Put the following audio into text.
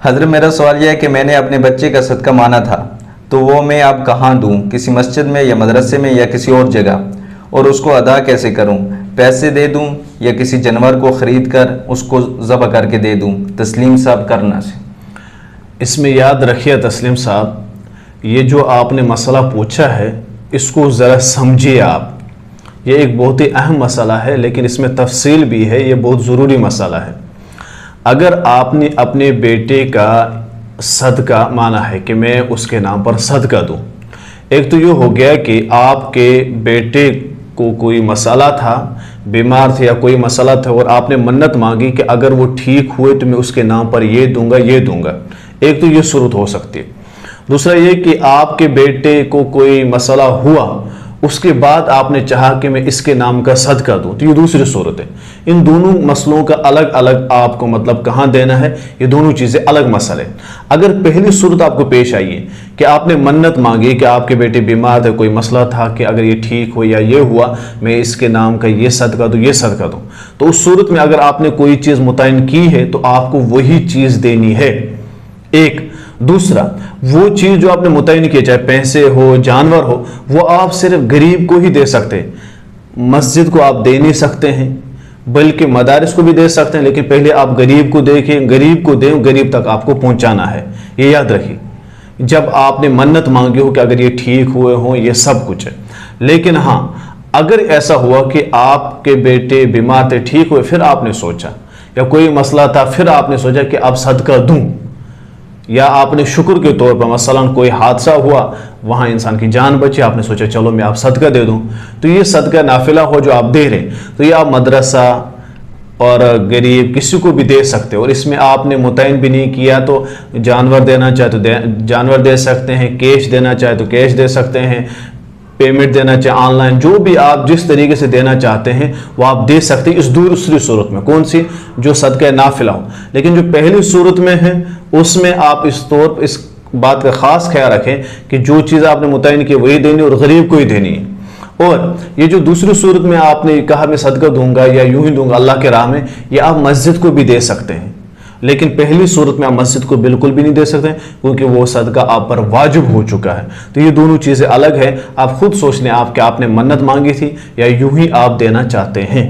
حضرت میرا سوال یہ ہے کہ میں نے اپنے بچے کا صدقہ مانا تھا، تو وہ میں اب کہاں دوں؟ کسی مسجد میں یا مدرسے میں یا کسی اور جگہ؟ اور اس کو ادا کیسے کروں؟ پیسے دے دوں یا کسی جانور کو خرید کر اس کو ذبح کر کے دے دوں؟ تسلیم صاحب کرنا سے۔ اس میں یاد رکھیے تسلیم صاحب، یہ جو آپ نے مسئلہ پوچھا ہے اس کو ذرا سمجھیے آپ۔ یہ ایک بہت ہی اہم مسئلہ ہے، لیکن اس میں تفصیل بھی ہے، یہ بہت ضروری مسئلہ ہے۔ اگر آپ نے اپنے بیٹے کا صدقہ مانا ہے کہ میں اس کے نام پر صدقہ دوں، ایک تو یہ ہو گیا کہ آپ کے بیٹے کو کوئی مسئلہ تھا، بیمار تھے یا کوئی مسئلہ تھا، اور آپ نے منت مانگی کہ اگر وہ ٹھیک ہوئے تو میں اس کے نام پر یہ دوں گا یہ دوں گا، ایک تو یہ صورت ہو سکتی ہے۔ دوسرا یہ کہ آپ کے بیٹے کو کوئی مسئلہ ہوا، اس کے بعد آپ نے چاہا کہ میں اس کے نام کا صدقہ دوں، تو یہ دوسری صورت ہے۔ ان دونوں مسئلوں کا الگ الگ آپ کو مطلب کہاں دینا ہے، یہ دونوں چیزیں الگ مسئلے۔ اگر پہلی صورت آپ کو پیش آئی ہے کہ آپ نے منت مانگی کہ آپ کے بیٹے بیمار تھے، کوئی مسئلہ تھا کہ اگر یہ ٹھیک ہو یا یہ ہوا میں اس کے نام کا یہ صدقہ دوں یہ صدقہ دوں، تو اس صورت میں اگر آپ نے کوئی چیز متعین کی ہے تو آپ کو وہی چیز دینی ہے، ایک۔ دوسرا، وہ چیز جو آپ نے متعین کی، چاہے پیسے ہو جانور ہو، وہ آپ صرف غریب کو ہی دے سکتے ہیں، مسجد کو آپ دے نہیں سکتے ہیں، بلکہ مدارس کو بھی دے سکتے ہیں، لیکن پہلے آپ غریب کو دیکھیں، غریب کو دیں، غریب تک آپ کو پہنچانا ہے، یہ یاد رکھیے۔ جب آپ نے منت مانگی ہو کہ اگر یہ ٹھیک ہوئے ہوں، یہ سب کچھ ہے۔ لیکن ہاں، اگر ایسا ہوا کہ آپ کے بیٹے بیمار تھے، ٹھیک ہوئے، پھر آپ نے سوچا، یا کوئی مسئلہ تھا پھر آپ نے سوچا کہ اب صدقہ دوں، یا آپ نے شکر کے طور پر مثلاً کوئی حادثہ ہوا، وہاں انسان کی جان بچی، آپ نے سوچا چلو میں آپ صدقہ دے دوں، تو یہ صدقہ نافلہ ہو جو آپ دے رہے، تو یہ آپ مدرسہ اور غریب کسی کو بھی دے سکتے، اور اس میں آپ نے متعین بھی نہیں کیا، تو جانور دینا چاہے تو جانور دے سکتے ہیں، کیش دینا چاہے تو کیش دے سکتے ہیں، پیمنٹ دینا چاہے آن لائن، جو بھی آپ جس طریقے سے دینا چاہتے ہیں وہ آپ دے سکتے ہیں اس دوسری صورت میں۔ کون سی؟ جو صدقہ نافلہ ہو۔ لیکن جو پہلی صورت میں ہے اس میں آپ اس بات کا خاص خیال رکھیں کہ جو چیز آپ نے متعین کی وہی دینی اور غریب کو ہی دینی ہے۔ اور یہ جو دوسری صورت میں آپ نے کہا میں صدقہ دوں گا یا یوں ہی دوں گا اللہ کے راہ میں، یہ آپ مسجد کو بھی دے سکتے ہیں، لیکن پہلی صورت میں آپ مسجد کو بالکل بھی نہیں دے سکتے کیونکہ وہ صدقہ آپ پر واجب ہو چکا ہے۔ تو یہ دونوں چیزیں الگ ہیں، آپ خود سوچ لیں آپ کہ آپ نے منت مانگی تھی یا یوں ہی آپ دینا چاہتے ہیں۔